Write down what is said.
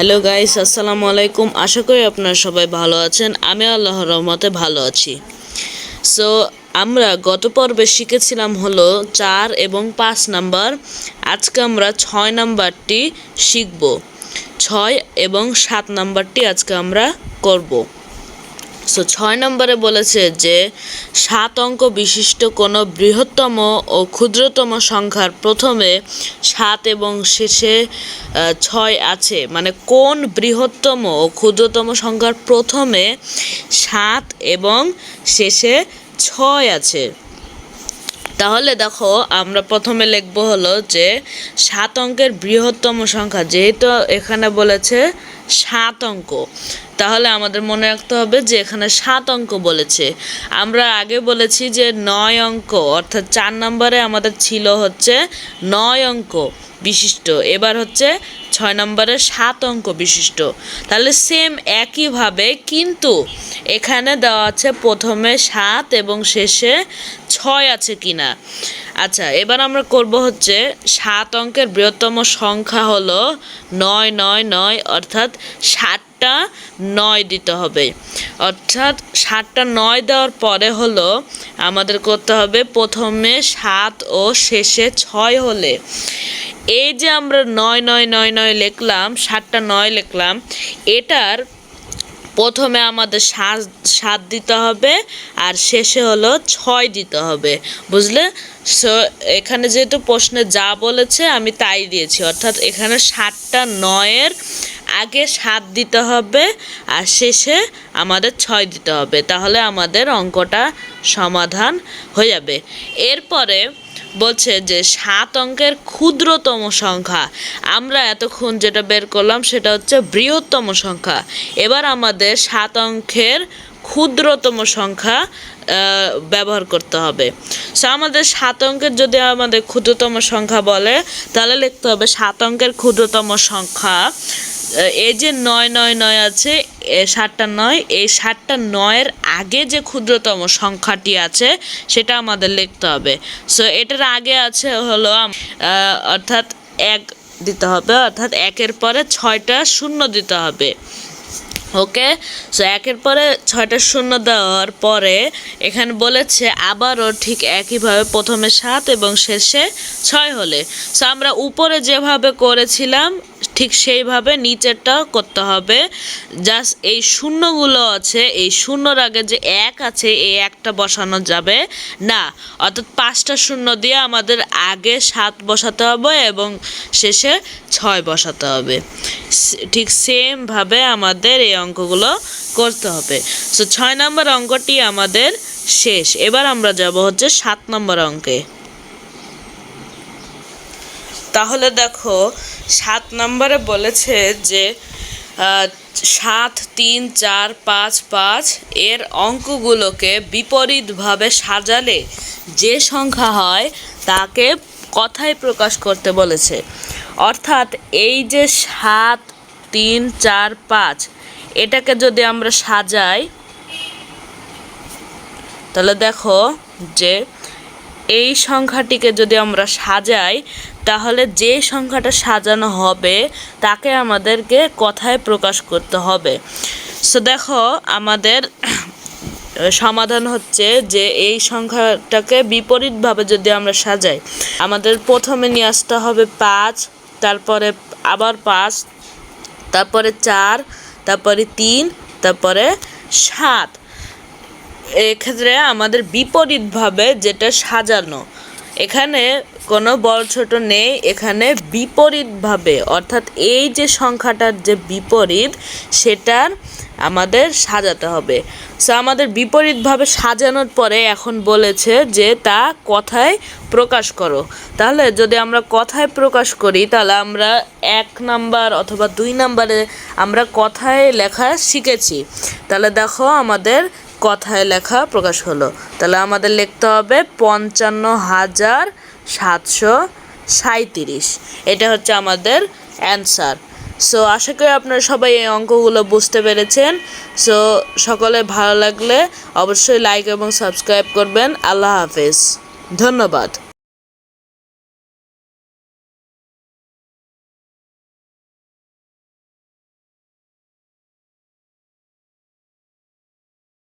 Hello guys, আসসালামু আলাইকুম। আশা করি আপনারা সবাই ভালো আছেন। আমি আল্লাহর রহমতে ভালো আছি। সো আমরা গত পর্বে শিখেছিলাম হলো 4 এবং 5 নাম্বার। আজকে আমরা 6 নাম্বারটি শিখব। 6 এবং 7 নাম্বারটি আজকে আমরা করব। সো 6 নম্বরে বলেছে যে 7 অঙ্ক বিশিষ্ট কোনো বৃহত্তম ও ক্ষুদ্রতম সংখ্যার প্রথমে 7 এবং শেষে 6 আছে। মানে কোন বৃহত্তম ও ক্ষুদ্রতম সংখ্যার প্রথমে 7 এবং শেষে 6 আছে। তাহলে দেখো, আমরা প্রথমে লিখব হলো যে 7 অঙ্কের বৃহত্তম সংখ্যা, যেহেতু এখানে বলেছে 7 অঙ্ক, তাহলে আমাদের মনে রাখতে হবে যে এখানে 7 অঙ্ক বলেছে। আমরা আগে বলেছি যে 9 অঙ্ক, অর্থাৎ 4 নম্বরে আমাদের ছিল হচ্ছে 9 অঙ্ক বিশিষ্ট, এবার হচ্ছে 6 নম্বরে 7 অঙ্ক বিশিষ্ট। তাহলে সেম একইভাবে, কিন্তু এখানে দেওয়া আছে প্রথমে 7 এবং শেষে 6 আছে কিনা। আচ্ছা, এবার আমরা করব হচ্ছে 7 অঙ্কের বৃহত্তম সংখ্যা হলো 999, অর্থাৎ 7টা 9 দিতে হবে। অর্থাৎ 7টা 9 দেওয়ার পরে হলো আমাদের করতে হবে প্রথমে 7 ও শেষে 6 হলে, এই যে আমরা 9999 লিখলাম, 7টা 9 লিখলাম, এটার প্রথমে আমাদের 7 দিতে হবে আর শেষে হলো 6 দিতে হবে, বুঝলে? সো এখানে যেহেতু প্রশ্নে যা বলেছে আমি তাই দিয়েছি, অর্থাৎ এখানে 7টা 9-এর আগে 7 দিতে হবে আর শেষে আমাদের 6 দিতে হবে, তাহলে আমাদের অঙ্কটা সমাধান হয়ে যাবে। এরপরে বলছে যে 7 অঙ্কের ক্ষুদ্রতম সংখ্যা। আমরা এতক্ষণ যেটা বের করলাম সেটা হচ্ছে বৃহত্তম সংখ্যা। এবার আমাদের 7 অঙ্কের ক্ষুদ্রতম সংখ্যা ব্যবহার করতে হবে। সো আমাদের 7 অঙ্কের যদি আমাদের ক্ষুদ্রতম সংখ্যা বলে, তাহলে লিখতে হবে 7 অঙ্কের ক্ষুদ্রতম সংখ্যা, এই যে 999 আছে, 7টা 9, এই 7টা 9-এর আগে যে ক্ষুদ্রতম সংখ্যাটি আছে সেটা আমাদের লিখতে হবে। সো এটার আগে আছে হলো অর্থাৎ 1 দিতে হবে, অর্থাৎ 1-এর পরে 6টা 0 দিতে হবে। ওকে, সো 1-এর পরে 6টা 0 দেওয়ার পরে এখানে বলেছে আবারও ঠিক একইভাবে প্রথমে 7 এবং শেষে 6 হলে, সো আমরা উপরে যেভাবে করেছিলাম ঠিক সেইভাবে নিচেরটাও করতে হবে। জাস্ট এই শূন্যগুলো আছে, এই শূন্যর আগে যে 1 আছে, এই 1টা বসানো যাবে না, অর্থাৎ 5টা 0 দিয়ে আমাদের আগে 7 বসাতে হবে এবং শেষে 6 বসাতে হবে। ঠিক সেমভাবে আমাদের এই অঙ্কগুলো করতে হবে। সো 6 নম্বর অঙ্কটি আমাদের শেষ। এবার আমরা যাব হচ্ছে 7 নম্বর অঙ্কে। তাহলে দেখো, 7 নম্বরে বলেছে যে 7 3 4 5 5 এর অঙ্কগুলোকে বিপরীতভাবে সাজালে যে সংখ্যা হয় তাকে কথায় প্রকাশ করতে বলেছে। অর্থাৎ এই যে 7 3 4 5 এটাকে যদি আমরা সাজাই, তাহলে দেখো যে এই সংখ্যাটিকে যদি আমরা সাজাই, তাহলে যে সংখ্যাটা সাজানো হবে তাকে আমাদেরকে কথায় প্রকাশ করতে হবে। সো দেখো, আমাদের সমাধান হচ্ছে যে এই সংখ্যাটাকে বিপরীতভাবে যদি আমরা সাজাই, আমাদের প্রথমে নিয়ে আসতে হবে 5, তারপরে আবার 5, তারপরে 4, তারপরে 3, তারপরে 7। এক্ষেত্রে আমাদের বিপরীতভাবে যেটা সাজানো, এখানে কোনো বড় ছোট নেই, এখানে বিপরীতভাবে, অর্থাৎ এই যে সংখ্যাটার যে বিপরীত সেটার আমাদের সাজাতে হবে। সো আমাদের বিপরীতভাবে সাজানোর পরে এখন বলেছে যে তা কথায় প্রকাশ করো। তাহলে যদি আমরা কথায় প্রকাশ করি, তাহলে আমরা 1 নাম্বার অথবা 2 নাম্বারে আমরা কথায় লেখা শিখেছি। তাহলে দেখো, আমাদের কথায় লেখা প্রকাশ হলো। তাহলে আমাদের লিখতে হবে 55,737। এটা হচ্ছে আমাদের অ্যান্সার। সো আশা করি আপনারা সবাই এই অঙ্কগুলো বুঝতে পেরেছেন। সো সকলে ভালো লাগলে অবশ্যই লাইক এবং সাবস্ক্রাইব করবেন। আল্লাহ হাফেজ, ধন্যবাদ।